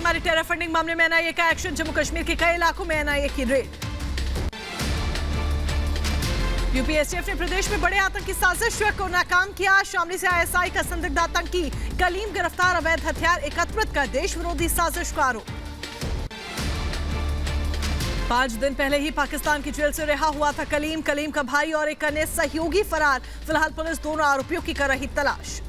मारी terror funding मामले में एनआईए का एक्शन, जम्मू कश्मीर के कई इलाकों में एनआईए की रेड। यूपीएसटीएफ ने प्रदेश में बड़े आतंकी साजिश को नाकाम किया, शामली से आईएसआई का संदिग्ध आतंकी कलीम गिरफ्तार, अवैध हथियार एकत्रित कर देश विरोधी साजिश का आरोप। 5 दिन पहले ही पाकिस्तान की जेल से रिहा हुआ था कलीम का भाई और एक अन्य सहयोगी फरार, फिलहाल पुलिस दोनों आरोपियों की कर रही तलाश।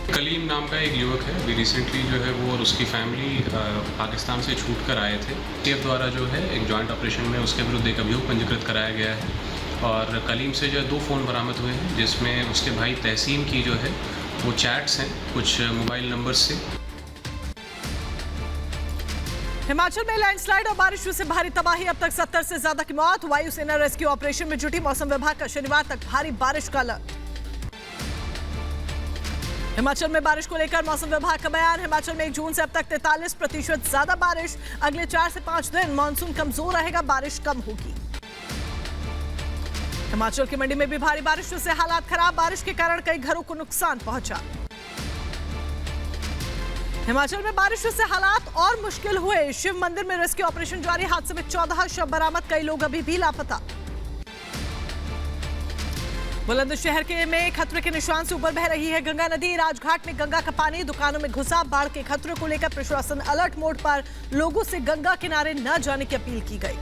कलीम नाम का एक युवक है, अभी रिसेंटली जो है वो और उसकी फैमिली पाकिस्तान से छूट कर आए थे। टीएफ द्वारा जो है एक जॉइंट ऑपरेशन में उसके विरुद्ध एक अभियोग पंजीकृत कराया गया है और कलीम से जो है 2 फ़ोन बरामद हुए हैं, जिसमें उसके भाई तहसीन की जो है वो चैट्स हैं कुछ मोबाइल नंबर से। हिमाचल में लैंडस्लाइड और बारिश से भारी तबाही, अब तक 70 से ज्यादा की मौत। वायुसेना रेस्क्यू ऑपरेशन में जुटी, मौसम विभाग का शनिवार तक भारी बारिश का अलर्ट। हिमाचल में बारिश को लेकर मौसम विभाग का बयान, हिमाचल में 1 जून से अब तक 43% ज्यादा बारिश, अगले 4 से 5 दिन मानसून कमजोर रहेगा, बारिश कम होगी। हिमाचल की मंडी में भी भारी बारिश से हालात खराब, बारिश के कारण कई घरों को नुकसान पहुंचा। हिमाचल में बारिश से हालात और मुश्किल हुए, शिव मंदिर में रेस्क्यू ऑपरेशन जारी, हादसे में 14 शव बरामद, कई लोग अभी भी लापता। बुलंदशहर के में खतरे के निशान से ऊपर बह रही है गंगा नदी, राजघाट में गंगा का पानी दुकानों में घुसा, बाढ़ के खतरे को लेकर प्रशासन अलर्ट मोड पर, लोगों से गंगा किनारे न जाने की अपील की गई।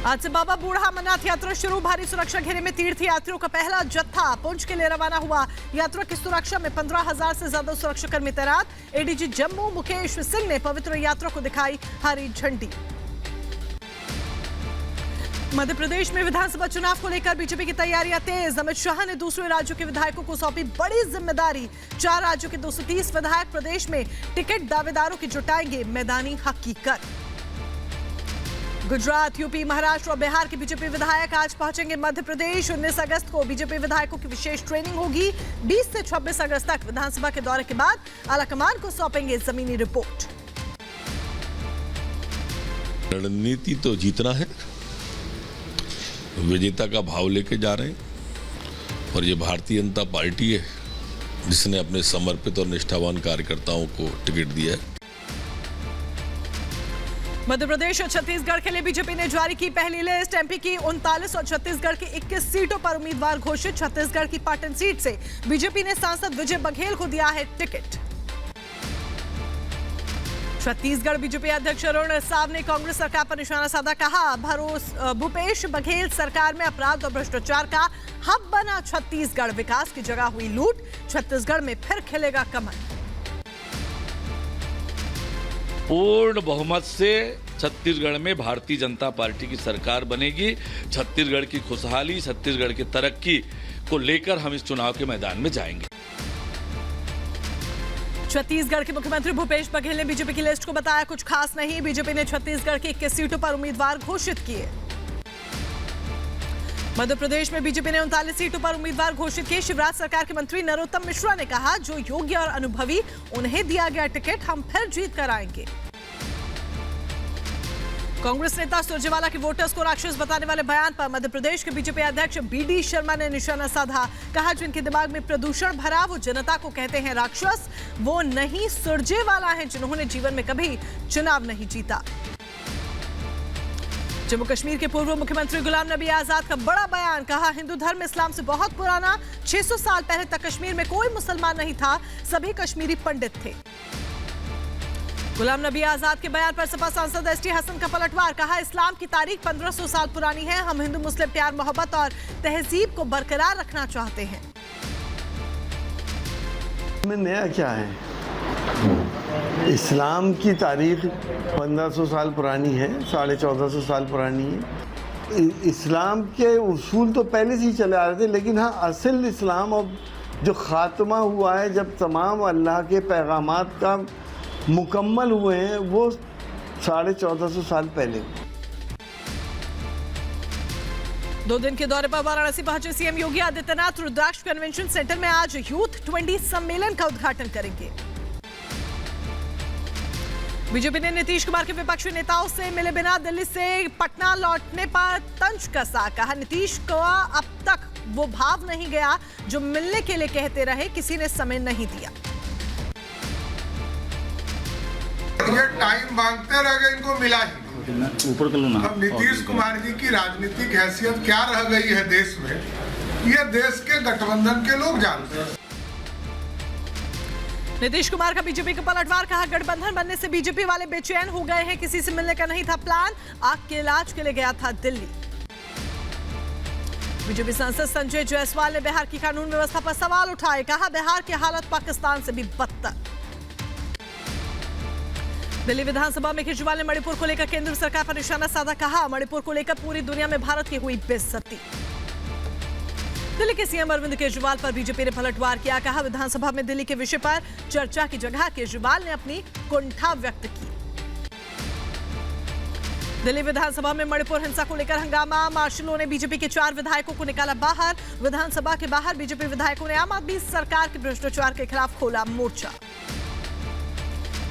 आज से बाबा बूढ़ा अमरनाथ यात्रा शुरू, भारी सुरक्षा घेरे में तीर्थ यात्रियों का पहला जत्था पुंछ के लिए रवाना हुआ। यात्रा की सुरक्षा में 15,000 से ज्यादा सुरक्षाकर्मी तैनात। एडीजी जम्मू मुकेश सिंह ने पवित्र यात्रा को दिखाई हरी झंडी। मध्य प्रदेश में विधानसभा चुनाव को लेकर बीजेपी की तैयारियां तेज, अमित शाह ने दूसरे राज्यों के विधायकों को सौंपी बड़ी जिम्मेदारी। 4 राज्यों के 230 विधायक प्रदेश में टिकट दावेदारों की जुटाएंगे मैदानी हकीकत। गुजरात, यूपी, महाराष्ट्र और बिहार के बीजेपी विधायक आज पहुंचेंगे मध्य प्रदेश। 19 अगस्त को बीजेपी विधायकों की विशेष ट्रेनिंग होगी। 20 से 26 अगस्त तक विधानसभा के दौरे के बाद आलाकमान को सौंपेंगे जमीनी रिपोर्ट। रणनीति तो जीतना है, विजेता का भाव लेके जा रहे हैं और ये भारतीय जनता पार्टी है जिसने अपने समर्पित और निष्ठावान कार्यकर्ताओं को टिकट दिया है। मध्य प्रदेश और छत्तीसगढ़ के लिए बीजेपी ने जारी की पहली लिस्ट, एमपी की 39 और छत्तीसगढ़ की 21 सीटों पर उम्मीदवार घोषित। छत्तीसगढ़ की पाटन सीट से बीजेपी ने सांसद विजय बघेल को दिया है टिकट। छत्तीसगढ़ बीजेपी अध्यक्ष अरुण साव ने कांग्रेस सरकार पर निशाना साधा, कहा भूपेश बघेल सरकार में अपराध और भ्रष्टाचार का हब बना छत्तीसगढ़, विकास की जगह हुई लूट, छत्तीसगढ़ में फिर खिलेगा कमल। पूर्ण बहुमत से छत्तीसगढ़ में भारतीय जनता पार्टी की सरकार बनेगी। छत्तीसगढ़ की खुशहाली, छत्तीसगढ़ की तरक्की को लेकर हम इस चुनाव के मैदान में जाएंगे। छत्तीसगढ़ के मुख्यमंत्री भूपेश बघेल ने बीजेपी की लिस्ट को बताया कुछ खास नहीं, बीजेपी ने छत्तीसगढ़ की 21 सीटों पर उम्मीदवार घोषित किए। मध्य प्रदेश में बीजेपी ने 39 सीटों पर उम्मीदवार घोषित किए। शिवराज सरकार के मंत्री नरोत्तम मिश्रा ने कहा जो योग्य और अनुभवी उन्हें दिया गया टिकट, हम फिर जीत कर आएंगे। कांग्रेस नेता सुरजेवाला के वोटर्स को राक्षस बताने वाले बयान पर मध्य प्रदेश के बीजेपी अध्यक्ष बीडी शर्मा ने निशाना साधा, कहा जिनके दिमाग में प्रदूषण भरा वो जनता को कहते हैं राक्षस, वो नहीं सुरजेवाला हैं जिन्होंने जीवन में कभी चुनाव नहीं जीता। जम्मू कश्मीर के पूर्व मुख्यमंत्री गुलाम नबी आजाद का बड़ा बयान, कहा हिंदू धर्म इस्लाम से बहुत पुराना, 600 साल पहले तक कश्मीर में कोई मुसलमान नहीं था, सभी कश्मीरी पंडित थे। गुलाम नबी आजाद के बयान पर सपा सांसद एसटी हसन का पलटवार, कहा इस्लाम की तारीख 1500 साल पुरानी है, हम हिंदू मुस्लिम प्यार मोहब्बत और तहजीब को बरकरार रखना चाहते हैं। में नया क्या है, इस्लाम की तारीख 1500 साल पुरानी है, 1450 साल पुरानी है। इस्लाम के उसूल तो पहले से ही चले आ रहे थे, लेकिन हाँ असल इस्लाम अब जो खात्मा हुआ है जब तमाम अल्लाह के पैगामात का मुकम्मल हुए हैं वो 1450 साल पहले। 2 दिन के दौरे पर वाराणसी पहुंचे सीएम योगी आदित्यनाथ रुद्राक्ष कन्वेंशन सेंटर में आज यूथ 20 सम्मेलन का उद्घाटन करेंगे। बीजेपी ने नीतीश कुमार के विपक्षी नेताओं से मिले बिना दिल्ली से पटना लौटने पर तंज कसा, कहा नीतीश को अब तक वो भाव नहीं गया जो मिलने के लिए कहते रहे, किसी ने समय नहीं दिया। ये टाइम मांगते रह गए, इनको मिला ही ऊपर कर लो ना। अब नीतीश कुमार जी की राजनीतिक हैसियत क्या रह गई है देश में, ये देश के गठबंधन के लोग जानते हैं। नीतीश कुमार का बीजेपी का पलटवार, कहा गठबंधन बनने से बीजेपी वाले बेचैन हो गए हैं, किसी से मिलने का नहीं था प्लान, आग के इलाज के लिए गया था दिल्ली। बीजेपी सांसद संजय जायसवाल ने बिहार की कानून व्यवस्था पर सवाल उठाए, कहा बिहार की हालत पाकिस्तान से भी बदतर। दिल्ली विधानसभा में केजरीवाल ने मणिपुर को लेकर केंद्र सरकार पर निशाना साधा, कहा मणिपुर को लेकर पूरी दुनिया में भारत की हुई बेइज्जती। दिल्ली के सीएम अरविंद केजरीवाल पर बीजेपी ने पलटवार किया, कहा विधानसभा में दिल्ली के विषय पर चर्चा की जगह केजरीवाल ने अपनी कुंठा व्यक्त की। दिल्ली विधानसभा में मणिपुर हिंसा को लेकर हंगामा, मार्शलों ने बीजेपी के 4 विधायकों को निकाला बाहर। विधानसभा के बाहर बीजेपी विधायकों ने आम आदमी सरकार के भ्रष्टाचार के खिलाफ खोला मोर्चा।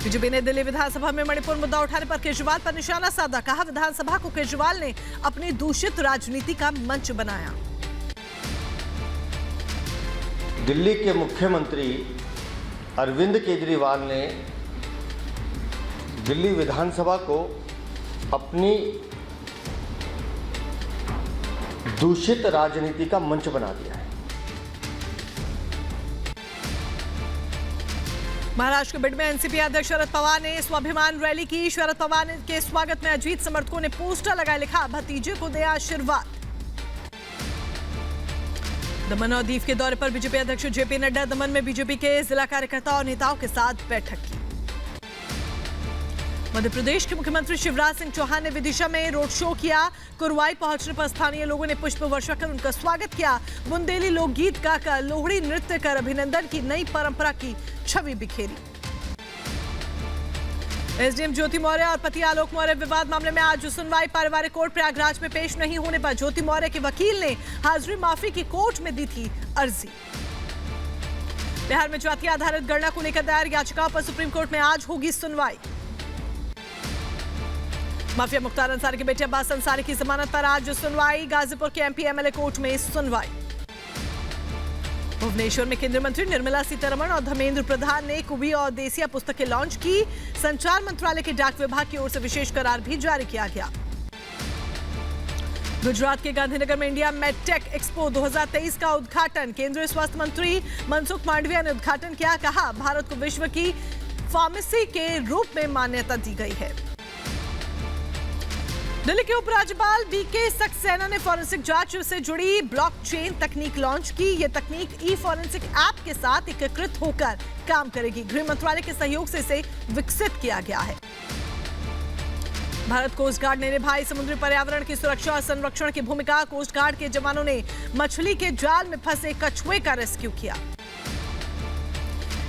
बीजेपी ने दिल्ली विधानसभा में मणिपुर मुद्दा उठाने पर केजरीवाल पर निशाना साधा, कहा विधानसभा को केजरीवाल ने अपनी दूषित राजनीति का मंच बनाया। दिल्ली के मुख्यमंत्री अरविंद केजरीवाल ने दिल्ली विधानसभा को अपनी दूषित राजनीति का मंच बना दिया है। महाराष्ट्र के बिड में एनसीपी अध्यक्ष शरद पवार ने स्वाभिमान रैली की। शरद पवार के स्वागत में अजीत समर्थकों ने पोस्टर लगाए, लिखा भतीजे को दे आशीर्वाद। दमन और दीव के दौरे पर बीजेपी अध्यक्ष जेपी नड्डा दमन में बीजेपी के जिला कार्यकर्ताओं और नेताओं के साथ बैठक की। मध्य प्रदेश के मुख्यमंत्री शिवराज सिंह चौहान ने विदिशा में रोड शो किया। कुरवाई पहुंचने पर स्थानीय लोगों ने पुष्प वर्षा कर उनका स्वागत किया। बुंदेली लोकगीत गाकर, लोहड़ी नृत्य कर अभिनंदन की नई परंपरा की छवि बिखेरी। एसडीएम ज्योति मौर्य और पति आलोक मौर्य विवाद मामले में आज सुनवाई। पारिवारिक कोर्ट प्रयागराज में पेश नहीं होने पर ज्योति मौर्य के वकील ने हाजिरी माफी की कोर्ट में दी थी अर्जी। बिहार में जाति आधारित गणना को लेकर दायर याचिकाओं पर सुप्रीम कोर्ट में आज होगी सुनवाई। माफिया मुख्तार अंसारी के बेटे अब्बास अंसारी की जमानत पर आज सुनवाई। गाजीपुर के एमपी एमएलए कोर्ट में सुनवाई। भुवनेश्वर में केंद्रीय मंत्री निर्मला सीतारमण और धर्मेंद्र प्रधान ने कुबी और देसिया पुस्तकें लॉन्च की। संचार मंत्रालय के डाक विभाग की ओर से विशेष करार भी जारी किया गया। गुजरात के गांधीनगर में इंडिया मेडटेक एक्सपो 2023 का उद्घाटन केंद्रीय स्वास्थ्य मंत्री मनसुख मांडविया ने उद्घाटन किया। कहा भारत को विश्व की फार्मेसी के रूप में मान्यता दी गई है। दिल्ली के उपराज्यपाल बीके सक्सेना ने फॉरेंसिक जांच से जुड़ी ब्लॉकचेन तकनीक लॉन्च की। यह तकनीक ई फॉरेंसिक ऐप के साथ एकीकृत होकर काम करेगी। गृह मंत्रालय के सहयोग से इसे विकसित किया गया है। भारत कोस्ट गार्ड ने निभाई समुद्री पर्यावरण की सुरक्षा और संरक्षण की भूमिका। कोस्ट गार्ड के जवानों ने मछली के जाल में फंसे कछुए का रेस्क्यू किया।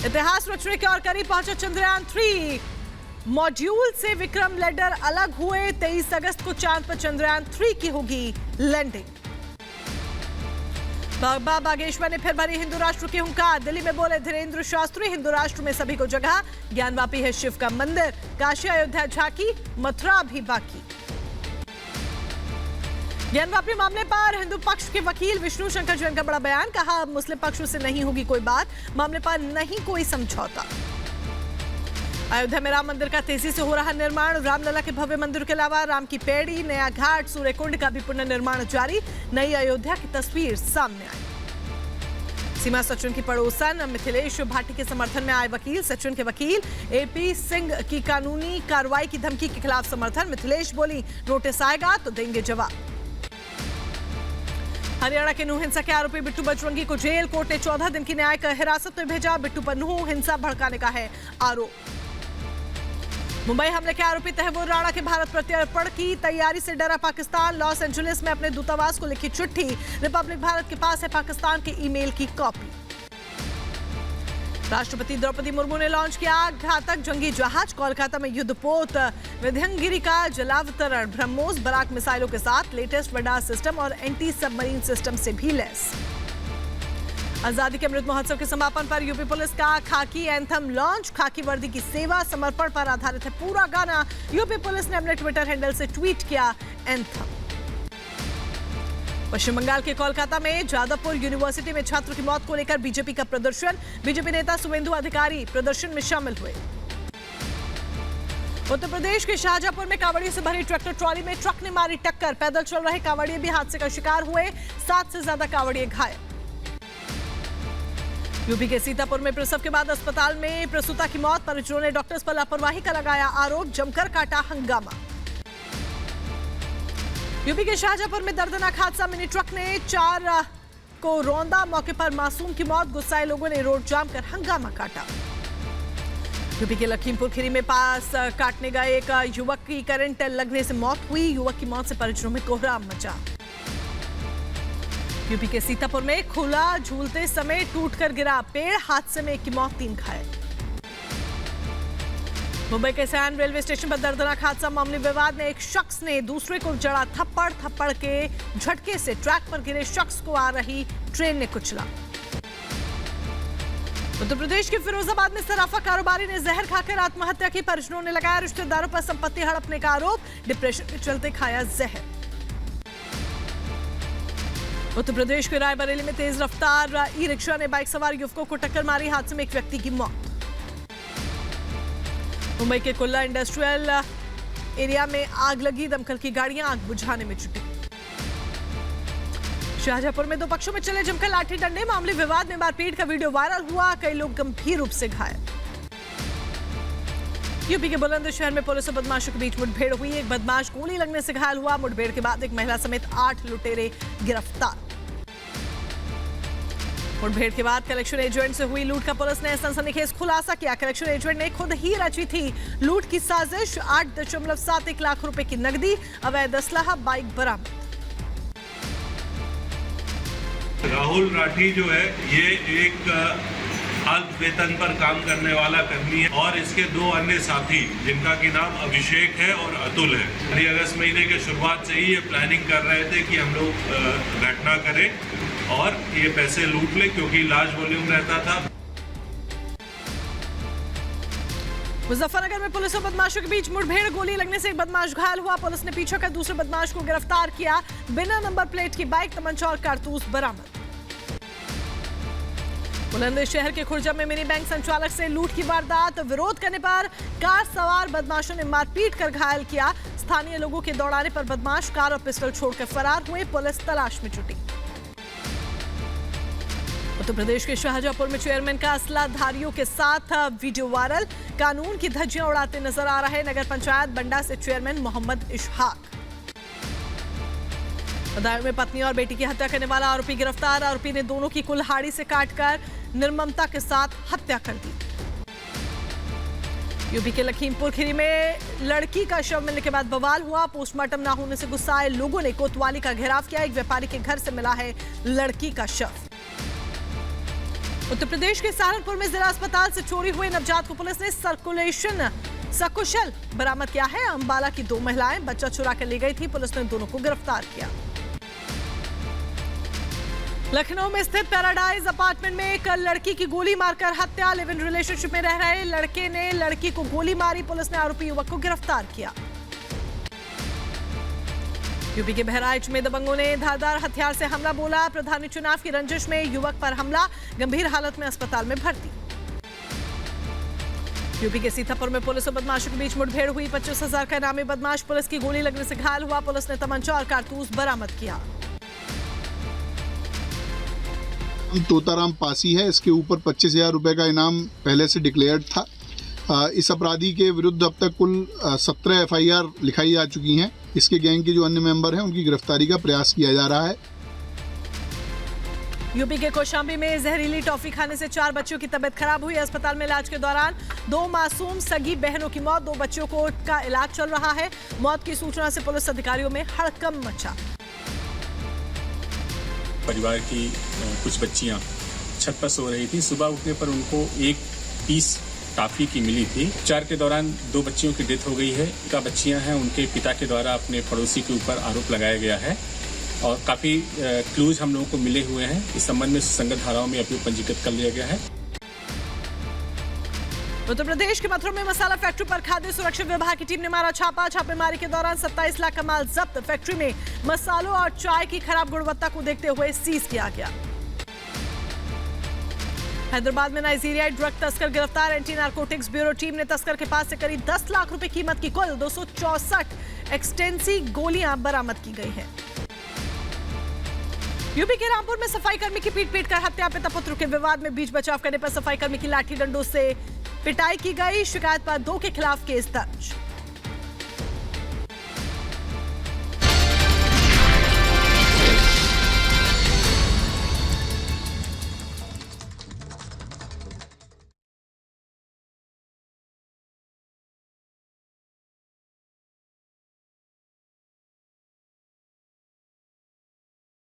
इतिहास रचने के और करीब पहुंचा चंद्रयान 3। मॉड्यूल से विक्रम लैंडर अलग हुए। 23 अगस्त को चांद पर चंद्रयान 3 की होगी लैंडिंग। बाबा बागेश्वर ने फिर भरी हिंदू राष्ट्र की हुंकार। दिल्ली में बोले धीरेन्द्र शास्त्री, हिंदू राष्ट्र में सभी को जगह। ज्ञानवापी है शिव का मंदिर। काशी अयोध्या झांकी, मथुरा भी बाकी। ज्ञानवापी मामले पर हिंदू पक्ष के वकील विष्णु शंकर जैन का बड़ा बयान। कहा मुस्लिम पक्ष से नहीं होगी कोई बात, मामले पर नहीं कोई समझौता। अयोध्या में राम मंदिर का तेजी से हो रहा निर्माण। रामलला के भव्य मंदिर के अलावा राम की पेड़ी, नया घाट, सूर्यकुंड का भी पुनर्निर्माण जारी। नई अयोध्या की तस्वीर सामने आई। सीमा सचिन की पड़ोसन मिथिलेश भाटी के समर्थन में आए वकील। सचिन के वकील एपी सिंह की कानूनी कार्रवाई की धमकी के खिलाफ समर्थन। मिथिलेश बोली नोटिस आएगा तो देंगे जवाब। हरियाणा के नूह हिंसा के आरोपी बिट्टू बजरंगी को जेल। कोर्ट ने 14 दिन की न्यायिक हिरासत में भेजा। बिट्टू पर नूह हिंसा भड़काने का है आरोप। मुंबई हमले के आरोपी तहव्वुर राणा के भारत प्रत्यर्पण की तैयारी से डरा पाकिस्तान। लॉस एंजलिस में अपने दूतावास को लिखी चिट्ठी। रिपब्लिक भारत के पास है पाकिस्तान के ईमेल की कॉपी। राष्ट्रपति द्रौपदी मुर्मू ने लॉन्च किया घातक जंगी जहाज। कोलकाता में युद्धपोत विध्यांगिरी का जलावतरण। ब्रह्मोस बराक मिसाइलों के साथ लेटेस्ट रडार सिस्टम और एंटी सबमरीन सिस्टम से भी लैस। आजादी के अमृत महोत्सव के समापन पर यूपी पुलिस का खाकी एंथम लॉन्च। खाकी वर्दी की सेवा समर्पण पर आधारित है पूरा गाना। यूपी पुलिस ने अपने ट्विटर हैंडल से ट्वीट किया एंथम। पश्चिम बंगाल के कोलकाता में जादवपुर यूनिवर्सिटी में छात्र की मौत को लेकर बीजेपी का प्रदर्शन। बीजेपी नेता शुभेंदु अधिकारी प्रदर्शन में शामिल हुए। उत्तर प्रदेश के शाहजहांपुर में कांवड़ियों से भरी ट्रैक्टर ट्रॉली में ट्रक ने मारी टक्कर। पैदल चल रहे कांवड़िये भी हादसे का शिकार हुए। 7 से ज्यादा कांवड़िये घायल। यूपी के सीतापुर में प्रसव के बाद अस्पताल में प्रसूता की मौत। परिजनों ने डॉक्टर्स पर लापरवाही का लगाया आरोप। जमकर काटा हंगामा। यूपी के शाहजहांपुर में दर्दनाक हादसा। मिनी ट्रक ने 4 को रौंदा। मौके पर मासूम की मौत। गुस्साए लोगों ने रोड जाम कर हंगामा काटा। यूपी के लखीमपुर खीरी में पास काटने गए एक युवक की करंट लगने से मौत हुई। युवक की मौत से परिजनों में कोहराम मचा। यूपी के सीतापुर में खुला झूलते समय टूटकर गिरा पेड़। हादसे में एक की मौत, 3 घायल। मुंबई के सयान रेलवे स्टेशन पर दर्दनाक हादसा। मामूली विवाद में एक शख्स ने दूसरे को जड़ा थप्पड़ के झटके से ट्रैक पर गिरे शख्स को आ रही ट्रेन ने कुचला। उत्तर प्रदेश के फिरोजाबाद में सराफा कारोबारी ने जहर खाकर आत्महत्या की। परिजनों ने लगाया रिश्तेदारों पर संपत्ति हड़पने का आरोप। डिप्रेशन के चलते खाया जहर। उत्तर प्रदेश के रायबरेली में तेज रफ्तार ई रिक्शा ने बाइक सवार युवकों को टक्कर मारी। हादसे में एक व्यक्ति की मौत। मुंबई के कुल्ला इंडस्ट्रियल एरिया में आग लगी। दमकल की गाड़ियां आग बुझाने में जुटी। शाहजहांपुर में 2 पक्षों में चले जमकर लाठी डंडे। मामूली विवाद में मारपीट का वीडियो वायरल हुआ। कई लोग गंभीर रूप से घायल। यूपी के बुलंदशहर में पुलिस और बदमाशों के बीच मुठभेड़ हुई। एक बदमाश गोली लगने से घायल हुआ। मुठभेड़ के बाद एक महिला समेत 8 लुटेरे गिरफ्तार। मुठभेड़ के बाद कलेक्शन एजेंट से हुई लूट का पुलिस ने सनसनीखेज खुलासा किया। कलेक्शन एजेंट ने खुद ही रची थी लूट की साजिश। 8.71 लाख रुपए की नकदी, अवैध असलहा, बाइक बरामद। राहुल राठी जो है ये एक अल्प वेतन पर काम करने वाला कर्मी है और इसके 2 अन्य साथी जिनका की नाम अभिषेक है और अतुल है। 3 अगस्त महीने के शुरुआत से ही ये प्लानिंग कर रहे थे कि हम लोग घटना करें और ये पैसे लूट ले, क्योंकि लार्ज वॉल्यूम रहता था। मुजफ्फरनगर में पुलिस और बदमाशों के बीच मुठभेड़। गोली लगने से एक बदमाश घायल हुआ। पुलिस ने पीछे कर दूसरे बदमाश को गिरफ्तार किया। बिना नंबर प्लेट की बाइक, तमंचा और कारतूस बरामद। बुलंदशहर के खुर्जा में मिनी बैंक संचालक से लूट की वारदात। विरोध करने पर कार सवार बदमाशों ने मारपीट कर घायल किया। स्थानीय लोगों के दौड़ाने पर बदमाश कार और पिस्टल छोड़कर फरार हुए। पुलिस तलाश में जुटी। उत्तर प्रदेश के शाहजहांपुर में चेयरमैन का असलाधारियों के साथ वीडियो वायरल। कानून की धज्जियां उड़ाते नजर आ रहे नगर पंचायत बंडा से चेयरमैन मोहम्मद इशहाक। बदायूं में पत्नी और बेटी की हत्या करने वाला आरोपी गिरफ्तार। आरोपी ने दोनों की कुल्हाड़ी से काटकर निर्ममता के साथ हत्या कर दी। यूपी के लखीमपुर खीरी में लड़की का शव मिलने के बाद बवाल हुआ। पोस्टमार्टम न होने से गुस्साए लोगों ने कोतवाली का घेराव किया। एक व्यापारी के घर से मिला है लड़की का शव। उत्तर प्रदेश के सहारनपुर में जिला अस्पताल से चोरी हुए नवजात को पुलिस ने सकुशल बरामद किया है। अंबाला की 2 महिलाएं बच्चा चुरा कर ले गई थी। पुलिस ने दोनों को गिरफ्तार किया। लखनऊ में स्थित पैराडाइज अपार्टमेंट में एक लड़की की गोली मारकर हत्या। लिव इन रिलेशनशिप में रह रहे लड़के ने लड़की को गोली मारी। पुलिस ने आरोपी युवक को गिरफ्तार किया। यूपी के बहराइच में दबंगों ने धारदार हथियार से हमला बोला। प्रधानी चुनाव की रंजिश में युवक पर हमला। गंभीर हालत में अस्पताल में भर्ती। यूपी के सीतापुर में पुलिस और बदमाशों के बीच मुठभेड़ हुई। 25,000 का इनामी बदमाश पुलिस की गोली लगने से घायल हुआ। पुलिस ने तमंचा और कारतूस बरामद किया। तोताराम पासी है। इसके ऊपर 25,000 रुपए का इनाम पहले से डिक्लेयर्ड था। इस अपराधी के विरुद्ध अब तक कुल 17 FIR लिखाई जा चुकी हैं। इसके गैंग के जो अन्य मेंबर हैं उनकी गिरफ्तारी का प्रयास किया जा रहा है। यूपी के कौशाम्बी में जहरीली टॉफी खाने से 4 बच्चों की तबीयत खराब हुई। अस्पताल में इलाज के दौरान 2 मासूम सगी बहनों की मौत। 2 बच्चों का इलाज चल रहा है। मौत की सूचना से पुलिस अधिकारियों में हड़कंप मचा। परिवार की कुछ बच्चियां छत पर सो रही थी। सुबह उठने पर उनको 1 पीस टॉफी की मिली थी। उपचार के दौरान 2 बच्चियों की डेथ हो गई है। का बच्चियां हैं उनके पिता के द्वारा अपने पड़ोसी के ऊपर आरोप लगाया गया है और काफी क्लूज हम लोगों को मिले हुए हैं। इस संबंध में संगत धाराओं में अभियोग पंजीकृत कर लिया गया है। उत्तर प्रदेश के मथुरा में मसाला फैक्ट्री पर खाद्य सुरक्षा विभाग की टीम ने मारा छापा। छापेमारी के दौरान 27 लाख का माल जब्त। फैक्ट्री में मसालों और चाय की खराब गुणवत्ता को देखते हुए सीज किया गया। हैदराबाद में नाइजीरियाई ड्रग तस्कर गिरफ्तार। एंटी नारकोटिक्स ब्यूरो टीम ने तस्कर के पास से करीब 10 लाख रुपए कीमत की कुल 264 एक्सटेंसी गोलियां बरामद की गई है। यूपी के रामपुर में सफाई कर्मी की पीट कर हत्या। पिता पुत्र के विवाद में बीच बचाव करने पर सफाई कर्मी की लाठी डंडों से पिटाई की गई। शिकायत पर 2 के खिलाफ केस दर्ज।